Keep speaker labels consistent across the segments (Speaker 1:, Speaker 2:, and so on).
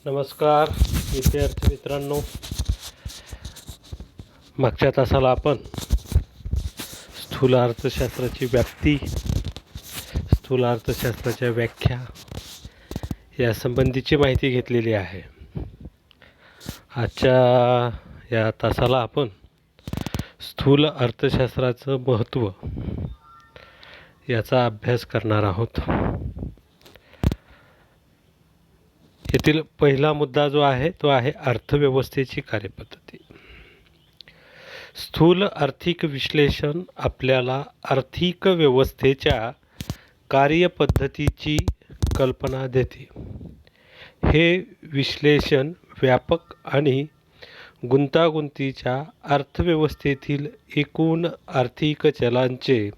Speaker 1: नमस्कार विद्यार्थी मित्रांनो, मागच्या तासाला आपण स्थूल अर्थशास्त्राची व्याप्ती, स्थूल अर्थशास्त्राच्या व्याख्या यासंबंधीची माहिती घेतलेली आहे. आजच्या या तासाला आपण स्थूल अर्थशास्त्राचं महत्त्व याचा अभ्यास करणार आहोत. येथील पहिला मुद्दा जो आहे तो आहे अर्थव्यवस्थेची कार्यपद्धती. स्थूल आर्थिक विश्लेषण आपल्याला आर्थिक व्यवस्थेच्या कार्यपद्धतीची कल्पना देते. हे विश्लेषण व्यापक आणि गुंतागुंतीच्या अर्थव्यवस्थेतील एकूण आर्थिक चलांचे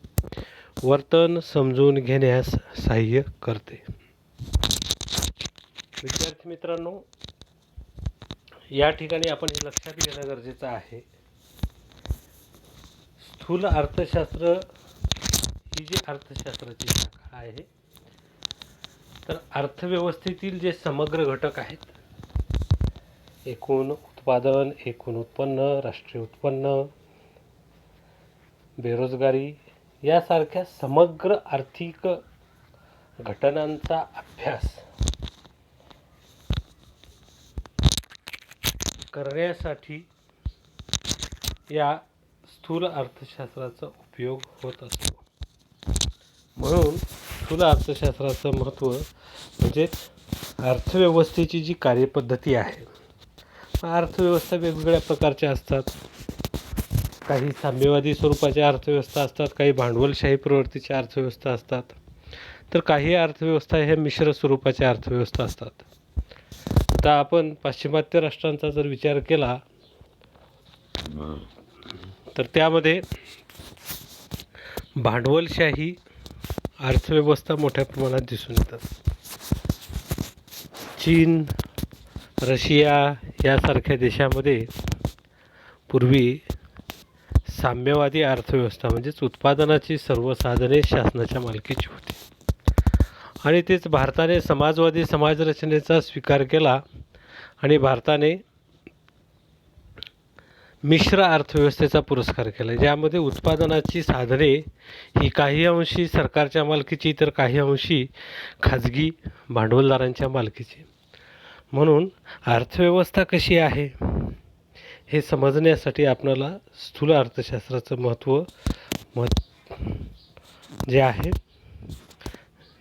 Speaker 1: वर्तन समजून घेण्यास सहाय्य करते. विद्यार्थी मित्रांनो, या ठिकाणी आपण हे लक्षात घेणं गरजेचं आहे. स्थूल अर्थशास्त्र ही जी अर्थशास्त्राची शाखा आहे, तर अर्थव्यवस्थेतील जे समग्र घटक आहेत, एकूण उत्पादन, एकूण उत्पन्न, राष्ट्रीय उत्पन्न, बेरोजगारी यासारख्या समग्र आर्थिक घटनांचा अभ्यास करण्यासाठी या स्थूल अर्थशास्त्राचा उपयोग होत असतो. म्हणून स्थूल अर्थशास्त्राचं महत्त्व म्हणजेच अर्थव्यवस्थेची जी कार्यपद्धती आहे. अर्थव्यवस्था वेगवेगळ्या प्रकारच्या असतात. काही साम्यवादी स्वरूपाच्या अर्थव्यवस्था असतात, काही भांडवलशाही प्रवृत्तीच्या अर्थव्यवस्था असतात, तर काही अर्थव्यवस्था ह्या मिश्र स्वरूपाच्या अर्थव्यवस्था असतात. आता आपण पाश्चिमात्य राष्ट्रांचा जर विचार केला तर त्यामध्ये भांडवलशाही अर्थव्यवस्था मोठ्या प्रमाणात दिसून येतात. चीन, रशिया यासारख्या देशामध्ये पूर्वी साम्यवादी अर्थव्यवस्था म्हणजेच उत्पादनाची सर्व साधने शासनाच्या मालकीची होती आणि तेच भारताने समाजवादी समाजरचनेचा स्वीकार केला आणि भारताने मिश्र अर्थव्यवस्थेचा पुरस्कार केला, ज्यामध्ये उत्पादनाची साधने ही काही अंशी सरकारच्या मालकीची तर काही अंशी खाजगी भांडवलदारांच्या मालकीची. म्हणून अर्थव्यवस्था कशी आहे हे समजण्यासाठी आपल्याला स्थूल अर्थशास्त्राचं महत्त्व जे आहे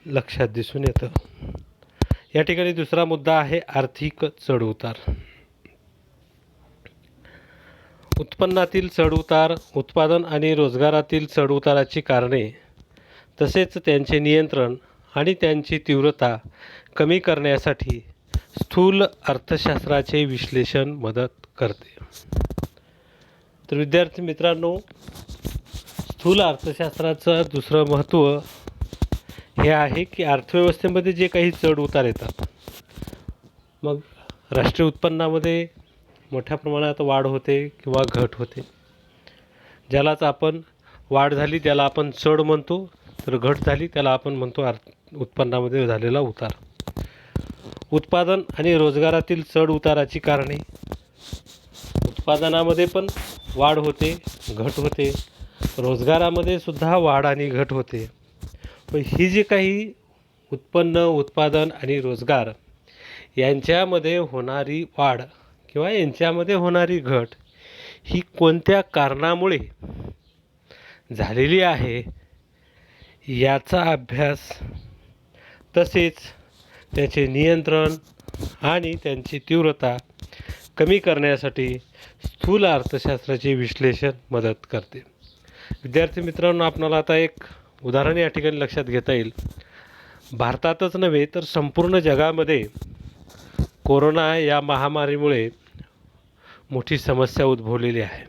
Speaker 1: लक्षात दिसून येतं. या ठिकाणी दुसरा मुद्दा आहे आर्थिक चढउतार. उत्पन्नातील चढउतार, उत्पादन आणि रोजगारातील चढउताराची कारणे तसेच त्यांचे नियंत्रण आणि त्यांची तीव्रता कमी करण्यासाठी स्थूल अर्थशास्त्राचे विश्लेषण मदत करते. तर विद्यार्थी मित्रांनो, स्थूल अर्थशास्त्राचं दुसरं महत्त्व हे आहे की अर्थव्यवस्थेमध्ये जे काही चढ उतार येतात, मग राष्ट्रीय उत्पन्नामध्ये मोठ्या प्रमाणात वाढ होते किंवा घट होते. ज्यालाच आपण वाढ झाली त्याला आपण चढ म्हणतो, तर घट झाली त्याला आपण म्हणतो उत्पन्नामध्ये झालेला उतार. उत्पादन आणि रोजगारातील चढ उताराची कारणे, उत्पादनामध्ये पण वाढ होते, घट होते, रोजगारामध्ये सुद्धा वाढ आणि घट होते. पण ही जी काही उत्पन्न, उत्पादन आणि रोजगार यांच्यामध्ये होणारी वाढ किंवा यांच्यामध्ये होणारी घट ही कोणत्या कारणामुळे झालेली आहे याचा अभ्यास, तसेच त्याचे नियंत्रण आणि त्यांची तीव्रता कमी करण्यासाठी स्थूल अर्थशास्त्राचे विश्लेषण मदत करते. विद्यार्थी मित्रांनो, आपणाला आता एक उदाहरण या ठिकाणी लक्षात घेता येईल. भारतातच नव्हे तर संपूर्ण जगामध्ये कोरोना या महामारीमुळे मोठी समस्या उद्भवलेली आहे.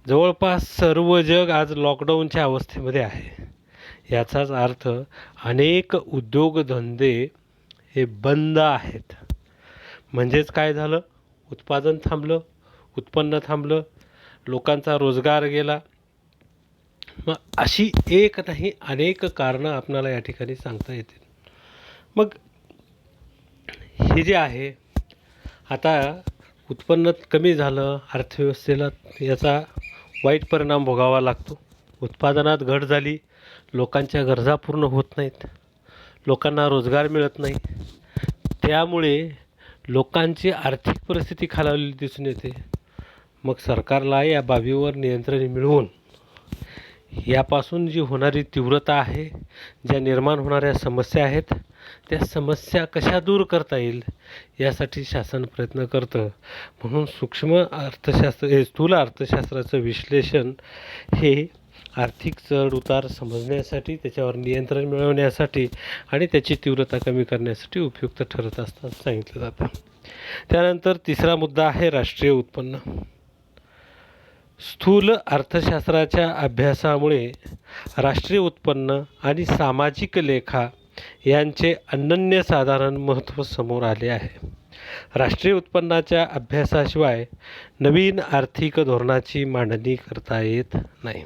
Speaker 1: जवळपास सर्व जग आज लॉकडाऊनच्या अवस्थेमध्ये आहे. याचाच अर्थ अनेक उद्योगधंदे हे बंद आहेत. म्हणजेच काय झालं? उत्पादन थांबलं, उत्पन्न थांबलं, लोकांचा रोजगार गेला. मग अशी एक नाही अनेक कारणं आपल्याला या ठिकाणी सांगता येतील. मग हे जे आहे आता उत्पन्न कमी झालं, अर्थव्यवस्थेला याचा वाईट परिणाम भोगावा लागतो. उत्पादनात घट झाली, लोकांच्या गरजा पूर्ण होत नाहीत, लोकांना रोजगार मिळत नाही. त्यामुळे लोकांची आर्थिक परिस्थिती खालावलेली दिसून येते. मग सरकारला या बाबीवर नियंत्रण मिळवून यापासून जी होणारी तीव्रता आहे, ज्या निर्माण होणाऱ्या समस्या आहेत, त्या समस्या कशा दूर करता येईल यासाठी शासन प्रयत्न करतं. म्हणून सूक्ष्म अर्थशास्त्र स्थूल अर्थशास्त्राचं विश्लेषण हे आर्थिक चढ उतार समजण्यासाठी, त्याच्यावर नियंत्रण मिळवण्यासाठी आणि त्याची तीव्रता कमी करण्यासाठी उपयुक्त ठरत असताना सांगितलं जातं. त्यानंतर तिसरा मुद्दा आहे राष्ट्रीय उत्पन्न. स्थूल अर्थशास्त्राच्या अभ्यासामुळे राष्ट्रीय उत्पन्न आणि सामाजिक लेखा यांचे अनन्यसाधारण महत्त्व समोर आले आहे. राष्ट्रीय उत्पन्नाच्या अभ्यासाशिवाय नवीन आर्थिक धोरणाची मांडणी करता येत नाही.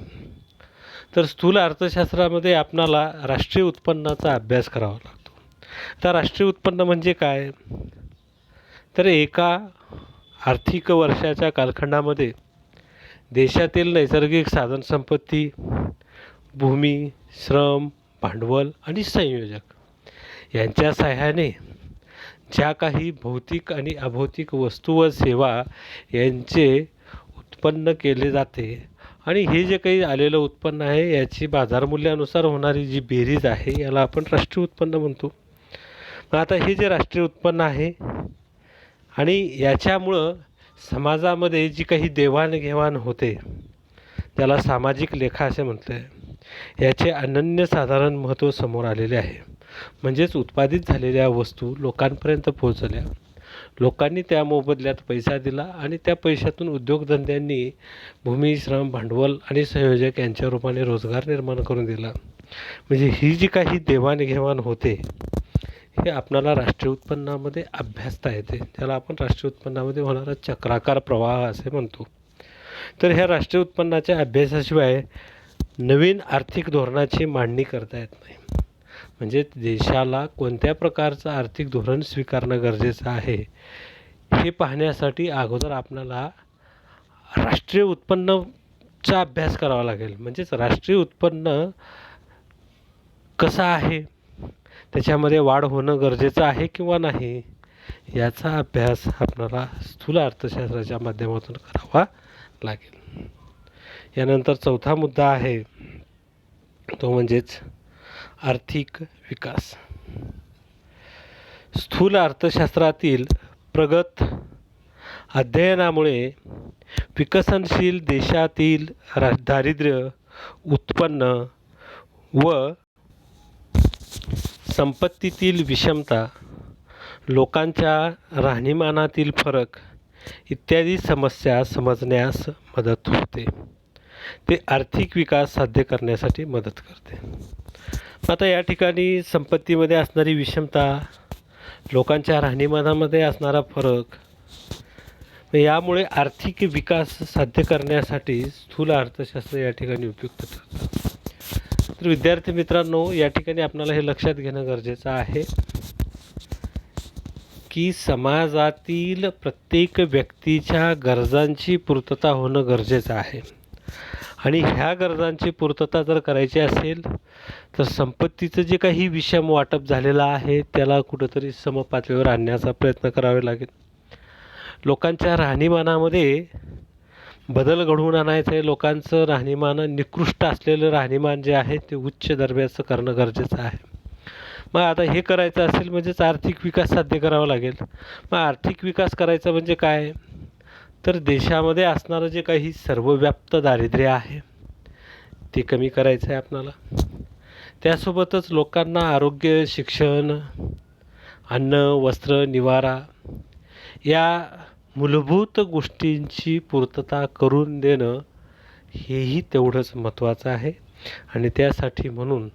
Speaker 1: तर स्थूल अर्थशास्त्रामध्ये आपणाला राष्ट्रीय उत्पन्नाचा अभ्यास करावा लागतो. आता राष्ट्रीय उत्पन्न म्हणजे काय? तर एका आर्थिक वर्षाच्या कालखंडामध्ये देशातील नैसर्गिक साधनसंपत्ती, भूमी, श्रम, भांडवल आणि संयोजक यांच्या सहाय्याने ज्या काही भौतिक आणि अभौतिक वस्तू व सेवा यांचे उत्पन्न केले जाते आणि हे जे काही आलेलं उत्पन्न आहे याची बाजारमूल्यानुसार होणारी जी बेरीज आहे याला आपण राष्ट्रीय उत्पन्न म्हणतो. मग आता हे जे राष्ट्रीय उत्पन्न आहे आणि याच्यामुळं समाजामध्ये जी काही देवाणघेवाण होते त्याला सामाजिक लेखा असे म्हटले. याचे अनन्यसाधारण महत्त्व समोर आलेले आहे. म्हणजेच उत्पादित झालेल्या वस्तू लोकांपर्यंत पोहोचल्या, लोकांनी त्या मोबदल्यात पैसा दिला आणि त्या पैशातून उद्योगधंद्यांनी भूमी, श्रम, भांडवल आणि संयोजक यांच्या रूपाने रोजगार निर्माण करून दिला. म्हणजे ही जी काही देवाणघेवाण होते हे आपणाला राष्ट्रीय उत्पन्नामध्ये अभ्यासता येते. त्याला आपण राष्ट्रीय उत्पन्नामध्ये होणारा चक्राकार प्रवाह असे म्हणतो. तर ह्या राष्ट्रीय उत्पन्नाच्या अभ्यासाशिवाय नवीन आर्थिक धोरणाची मांडणी करता येत नाही. म्हणजे देशाला कोणत्या प्रकारचं आर्थिक धोरण स्वीकारणं गरजेचं आहे हे पाहण्यासाठी अगोदर आपल्याला राष्ट्रीय उत्पन्नाचा अभ्यास करावा लागेल. म्हणजेच राष्ट्रीय उत्पन्न कसं आहे, त्याच्यामध्ये वाढ होणं गरजेचं आहे किंवा नाही याचा अभ्यास आपल्याला स्थूल अर्थशास्त्राच्या माध्यमातून करावा लागेल. यानंतर चौथा मुद्दा आहे तो म्हणजेच आर्थिक विकास. स्थूल अर्थशास्त्रातील प्रगत अध्ययनामुळे विकसनशील देशातील दारिद्र्य, उत्पन्न व संपत्तीतील विषमता, लोकांच्या राहणीमानातील फरक इत्यादी समस्या समजण्यास मदत होते. ते आर्थिक विकास साध्य करण्यासाठी मदत करते. आता या ठिकाणी संपत्तीमध्ये असणारी विषमता, लोकांच्या राहणीमानामध्ये असणारा फरक, यामुळे आर्थिक विकास साध्य करण्यासाठी स्थूल अर्थशास्त्र या ठिकाणी उपयुक्त ठरतं. तर विद्यार्थी मित्रांनो, या ठिकाणी आपल्याला हे लक्षात घेणं गरजेचं आहे की समाजातील प्रत्येक व्यक्तीच्या गरजांची पूर्तता होणं गरजेचं आहे आणि ह्या गरजांची पूर्तता जर करायची असेल तर संपत्तीचं जे काही विषम वाटप झालेलं आहे त्याला कुठंतरी समपातळीवर आणण्याचा प्रयत्न करावा लागेल. लोकांच्या राहणीमानामध्ये बदल घडवून आणायचं आहे. लोकांचं राहणीमान निकृष्ट असलेलं राहणीमान जे आहे ते उच्च दर्जाचं करणं गरजेचं आहे. मग आता हे करायचं असेल म्हणजेच आर्थिक विकास साध्य करावा लागेल. मग आर्थिक विकास करायचा म्हणजे काय? तर देशामध्ये असणारं जे काही सर्वव्याप्त दारिद्र्य आहे ते कमी करायचं आहे आपणाला. त्यासोबतच लोकांना आरोग्य, शिक्षण, अन्न, वस्त्र, निवारा या मूलभूत गोष्टींची पूर्तता करून देणं हेही तेवढंच महत्त्वाचं आहे. आणि त्यासाठी म्हणून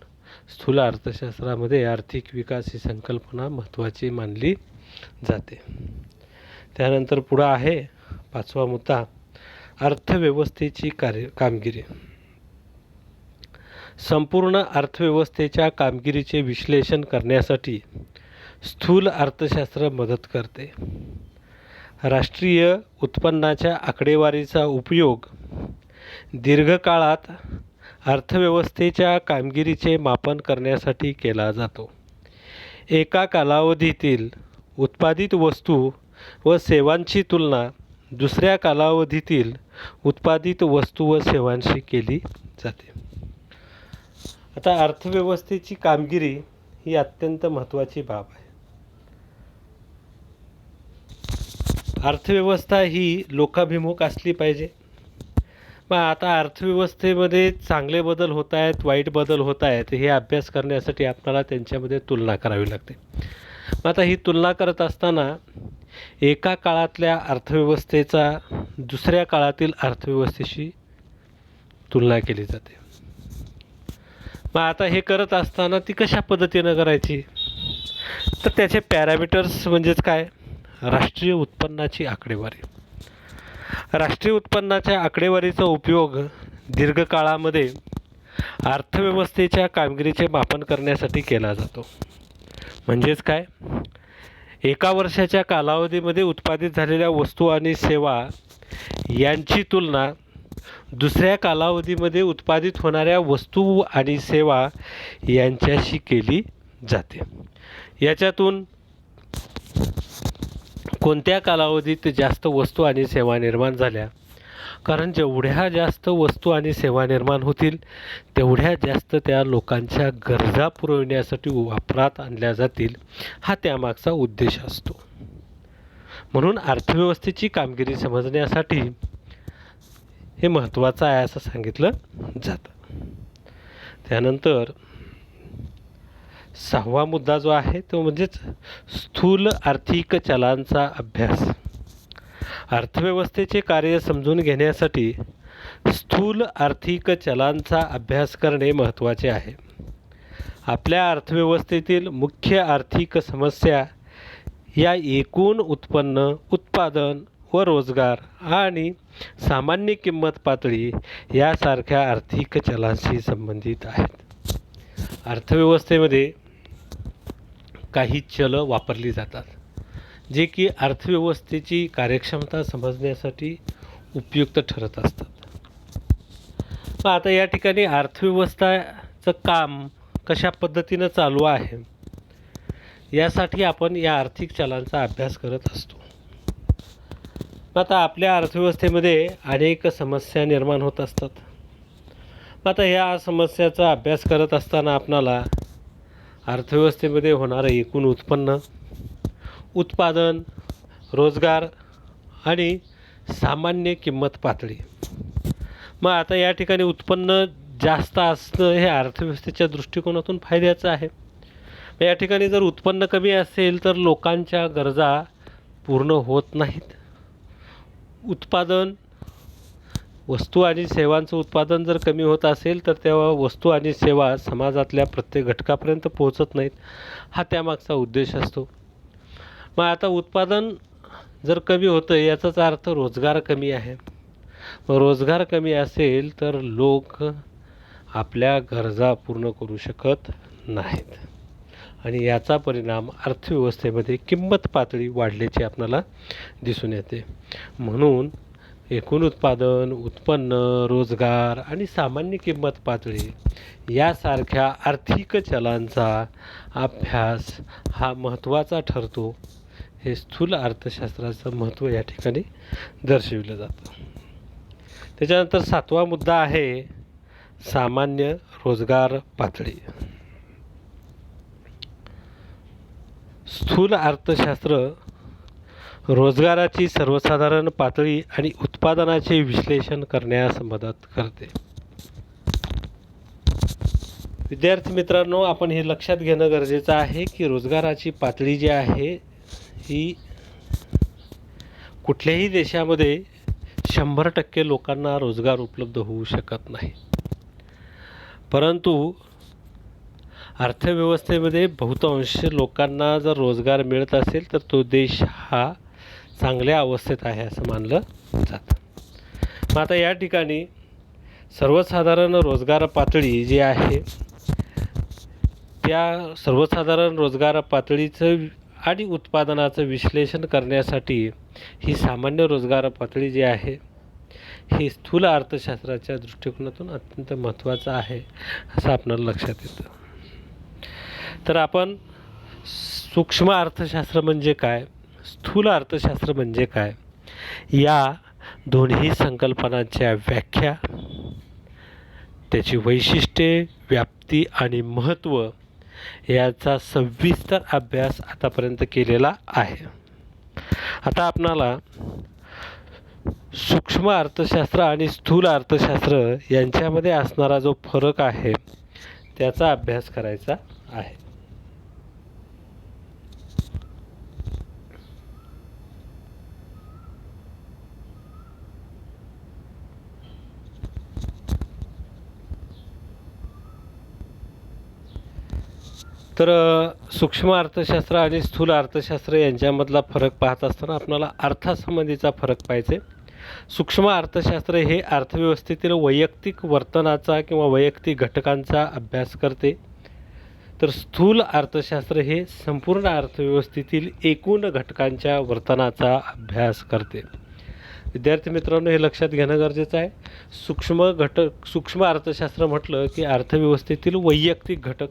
Speaker 1: स्थूल अर्थशास्त्रामध्ये आर्थिक विकास ही संकल्पना महत्त्वाची मानली जाते. त्यानंतर पुढं आहे 5वा मुद्दा, अर्थव्यवस्थेची कामगिरी. संपूर्ण अर्थव्यवस्थेच्या कामगिरीचे विश्लेषण करण्यासाठी स्थूल अर्थशास्त्र मदत करते. राष्ट्रीय उत्पन्नाच्या आकडेवारीचा उपयोग दीर्घकाळात अर्थव्यवस्थेच्या कामगिरीचे मापन करण्यासाठी केला जातो. एका कालावधीतील उत्पादित वस्तू व सेवांची तुलना दुसऱ्या कालावधीतील उत्पादित वस्तू व सेवांशी केली जाते. आता अर्थव्यवस्थेची कामगिरी ही अत्यंत महत्त्वाची बाब आहे. अर्थव्यवस्था ही लोकाभिमुख असली पाहिजे. मग आता अर्थव्यवस्थेमध्ये चांगले बदल होत आहेत, वाईट बदल होत आहेत, हे अभ्यास करण्यासाठी आपल्याला त्यांच्यामध्ये तुलना करावी लागते. मग आता ही तुलना करत असताना एका काळातल्या अर्थव्यवस्थेचा दुसऱ्या काळातील अर्थव्यवस्थेशी तुलना केली जाते. मग आता हे करत असताना ती कशा पद्धतीनं करायची, तर त्याचे पॅरामीटर्स म्हणजेच काय, राष्ट्रीय उत्पन्नाची आकडेवारी. राष्ट्रीय उत्पन्नाच्या आकडेवारीचा उपयोग दीर्घकाळामध्ये अर्थव्यवस्थेच्या कामगिरीचे मापन करण्यासाठी केला जातो. म्हणजेच काय, एका वर्षाच्या कालावधीमध्ये उत्पादित झालेल्या वस्तू आणि सेवा यांची तुलना दुसऱ्या कालावधीमध्ये उत्पादित होणाऱ्या वस्तू आणि सेवा यांच्याशी केली जाते. याच्यातून कोणत्या कालावधीत जास्त वस्तू आणि सेवा निर्माण झाल्या, कारण जेवढ्या जास्त वस्तू आणि सेवा निर्माण होतील तेवढ्या जास्त त्या लोकांच्या गरजा पुरविण्यासाठी वापरात आणल्या जातील, हा त्यामागचा उद्देश असतो. म्हणून अर्थव्यवस्थेची कामगिरी समजण्यासाठी हे महत्त्वाचं आहे असं सांगितलं जातं. त्यानंतर 6वा मुद्दा जो आहे तो म्हणजेच स्थूल आर्थिक चलांचा अभ्यास. अर्थव्यवस्थेचे कार्य समजून घेण्यासाठी स्थूल आर्थिक चलांचा अभ्यास करणे महत्त्वाचे आहे. आपल्या अर्थव्यवस्थेतील मुख्य आर्थिक समस्या या एकूण उत्पन्न, उत्पादन व रोजगार आणि सामान्य किंमत पातळी यासारख्या आर्थिक चलांशी संबंधित आहेत. अर्थव्यवस्थेमध्ये काही चल वापरली जातात जे की अर्थव्यवस्थेची कार्यक्षमता समजण्यासाठी उपयुक्त ठरत असतात. मग आता या ठिकाणी अर्थव्यवस्थेचं काम कशा पद्धतीनं चालू आहे यासाठी आपण या आर्थिक चलांचा अभ्यास करत असतो. आता आपल्या अर्थव्यवस्थेमध्ये अनेक समस्या निर्माण होत असतात. आता या समस्याचा अभ्यास करत असताना आपणाला अर्थव्यवस्थेमध्ये होणारं एकूण उत्पन्न, उत्पादन, रोजगार आणि सामान्य किंमत पातळी. मग आता या ठिकाणी उत्पन्न जास्त असणं हे अर्थव्यवस्थेच्या दृष्टिकोनातून फायद्याचं आहे. या ठिकाणी जर उत्पन्न कमी असेल तर लोकांच्या गरजा पूर्ण होत नाहीत. उत्पादन, वस्तू आणि सेवांचं उत्पादन जर कमी होत असेल तर तेव्हा वस्तू आणि सेवा समाजातल्या प्रत्येक घटकापर्यंत पोहोचत नाहीत, हा त्यामागचा उद्देश असतो. मग आता उत्पादन जर कमी होतं याचाच अर्थ रोजगार कमी आहे. मग रोजगार कमी असेल तर लोक आपल्या गरजा पूर्ण करू शकत नाहीत आणि याचा परिणाम अर्थव्यवस्थेमध्ये किंमत पातळी वाढल्याचे आपल्याला दिसून येते. म्हणून एकूण उत्पादन, उत्पन्न, रोजगार आणि सामान्य किंमत पातळी यासारख्या आर्थिक चलांचा अभ्यास हा महत्त्वाचा ठरतो. हे स्थूल अर्थशास्त्राचं महत्त्व या ठिकाणी दर्शविलं जातं. त्याच्यानंतर 7वा मुद्दा आहे सामान्य रोजगार पातळी. स्थूल अर्थशास्त्र रोजगाराची सर्वसाधारण पातळी आणि उत्पादनाचे विश्लेषण करण्यास मदत करते. विद्यार्थी मित्रांनो, आपण हे लक्षात घेणं गरजेचं आहे की रोजगाराची पातळी जी आहे ही कुठल्याही देशामध्ये 100% लोकांना रोजगार उपलब्ध होऊ शकत नाही. परंतु अर्थव्यवस्थेमध्ये बहुतांश लोकांना जर रोजगार मिळत असेल तर तो देश हा चांगल्या अवस्थेत आहे असं मानलं जातं. मग आता या ठिकाणी सर्वसाधारण रोजगार पातळी जी आहे त्या सर्वसाधारण रोजगार पातळीचं आणि उत्पादनाचं विश्लेषण करण्यासाठी ही सामान्य रोजगार पातळी जी आहे ही स्थूल अर्थशास्त्राच्या दृष्टिकोनातून अत्यंत महत्त्वाचं आहे असं आपल्याला लक्षात येतं. तर आपण सूक्ष्म अर्थशास्त्र म्हणजे काय, स्थूल अर्थशास्त्र म्हणजे काय, या दोन्ही संकल्पनांच्या व्याख्या, त्याची वैशिष्ट्ये, व्याप्ती आणि महत्त्व याचा सविस्तर अभ्यास आतापर्यंत केलेला आहे. आता आपणाला सूक्ष्म अर्थशास्त्र आणि स्थूल अर्थशास्त्र यांच्यामध्ये असणारा जो फरक आहे त्याचा अभ्यास करायचा आहे. तर सूक्ष्म अर्थशास्त्र आणि स्थूल अर्थशास्त्र यांच्यामधला फरक पाहत असताना आपल्याला अर्थासंबंधीचा फरक पाहिजे. सूक्ष्म अर्थशास्त्र हे अर्थव्यवस्थेतील वैयक्तिक वर्तनाचा किंवा वैयक्तिक घटकांचा अभ्यास करते, तर स्थूल अर्थशास्त्र हे संपूर्ण अर्थव्यवस्थेतील एकूण घटकांच्या वर्तनाचा अभ्यास करते. विद्यार्थी मित्रांनो, हे लक्षात घेणं गरजेचं आहे. सूक्ष्म अर्थशास्त्र म्हटलं की अर्थव्यवस्थेतील वैयक्तिक घटक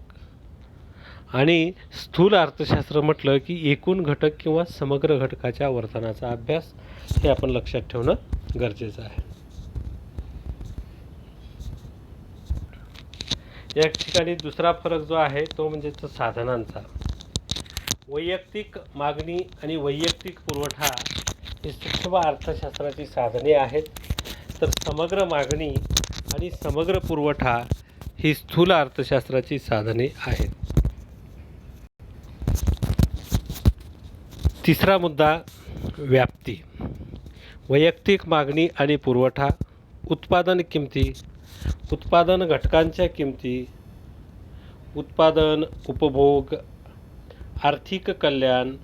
Speaker 1: आणि स्थूल अर्थशास्त्र म्हटलं की एकूण घटक किंवा समग्र घटकाच्या वर्तनाचा अभ्यास, हे आपण लक्षात ठेवणं गरजेचं आहे. या ठिकाणी दुसरा फरक जो आहे तो म्हणजे साधनांचा. वैयक्तिक मागणी आणि वैयक्तिक पुरवठा ही सूक्ष्म अर्थशास्त्राची साधने आहेत, तर समग्र मागणी आणि समग्र पुरवठा ही स्थूल अर्थशास्त्राची साधने आहेत. तिसरा मुद्दा व्याप्ती. वैयक्तिक मागणी आणि पुरवठा, उत्पादन किमती, उत्पादन घटकांच्या किमती, उत्पादन, उपभोग, आर्थिक कल्याण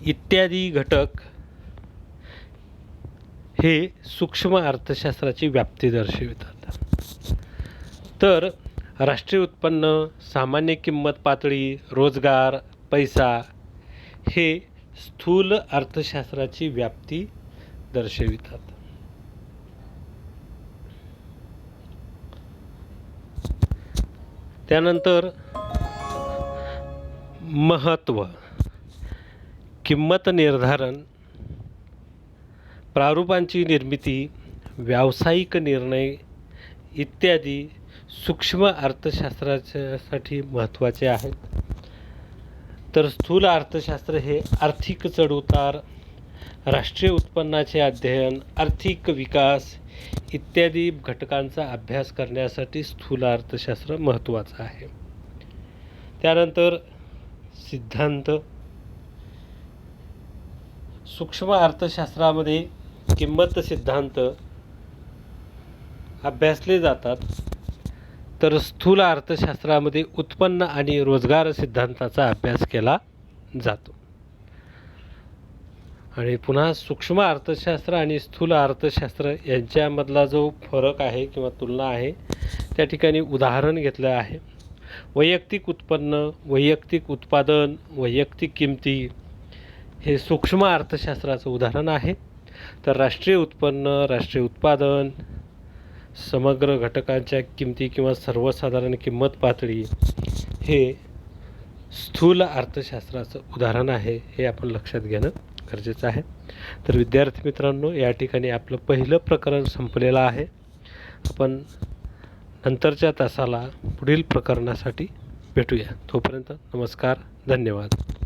Speaker 1: इत्यादी घटक हे सूक्ष्म अर्थशास्त्राची व्याप्ती दर्शवितात. तर राष्ट्रीय उत्पन्न, सामान्य किंमत पातळी, रोजगार, पैसा हे स्थूल अर्थशास्त्राची व्याप्ती दर्शवितात. त्यानंतर महत्त्व, किंमत निर्धारण, प्रारूपांची निर्मिती, व्यावसायिक निर्णय इत्यादी सूक्ष्म अर्थशास्त्रासाठी महत्त्वाचे आहेत. तर स्थूल अर्थशास्त्र हे आर्थिक चढउतार, राष्ट्रीय उत्पन्नाचे अध्ययन, आर्थिक विकास इत्यादी घटकांचा अभ्यास करण्यासाठी स्थूल अर्थशास्त्र महत्त्वाचं आहे. त्यानंतर सिद्धांत. सूक्ष्म अर्थशास्त्रामध्ये किंमत सिद्धांत अभ्यासले जातात, तर स्थूल अर्थशास्त्रामध्ये उत्पन्न आणि रोजगार सिद्धांताचा अभ्यास केला जातो. आणि पुन्हा सूक्ष्म अर्थशास्त्र आणि स्थूल अर्थशास्त्र यांच्यामधला जो फरक आहे किंवा तुलना आहे त्या ठिकाणी उदाहरण घेतलं आहे. वैयक्तिक उत्पन्न, वैयक्तिक उत्पादन, वैयक्तिक किमती हे सूक्ष्म अर्थशास्त्राचं उदाहरण आहे. तर राष्ट्रीय उत्पन्न, राष्ट्रीय उत्पादन, समग्र घटकांच्या किमती किंवा सर्वसाधारण किंमत पातळी हे स्थूल अर्थशास्त्राचं उदाहरण आहे, हे आपण लक्षात घेणं गरजेचं आहे. तर विद्यार्थी मित्रांनो, या ठिकाणी आपलं पहिलं प्रकरण संपलेलं आहे. आपण नंतरच्या तासाला पुढील प्रकरणासाठी भेटूया. तोपर्यंत नमस्कार, धन्यवाद.